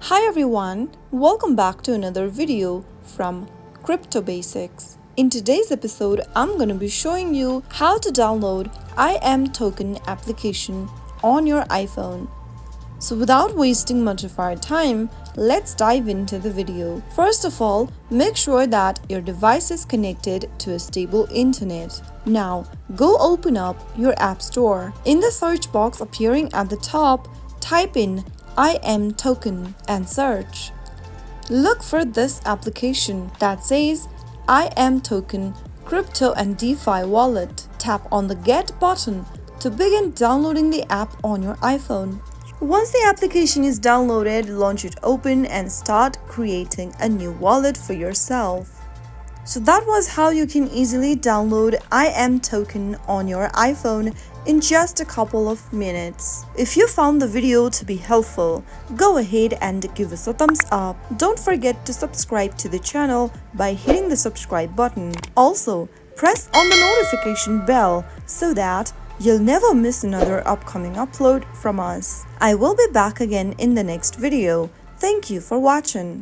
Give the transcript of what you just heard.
Hi everyone, welcome back to another video from Crypto Basics. In today's episode, I'm going to be showing you how to download imToken application on your iPhone. So without wasting much of our time, let's dive into the video. First of all, make sure that your device is connected to a stable internet. Now, go open up your App Store. In the search box appearing at the top, type in imToken and search. Look for this application that says imToken Crypto and DeFi Wallet. Tap on the Get button to begin downloading the app on your iPhone. Once the application is downloaded, launch it open and start creating a new wallet for yourself. So that was how you can easily download imToken on your iPhone in just a couple of minutes. If you found the video to be helpful, go ahead and give us a thumbs up. Don't forget to subscribe to the channel by hitting the subscribe button. Also, press on the notification bell so that you'll never miss another upcoming upload from us. I will be back again in the next video. Thank you for watching.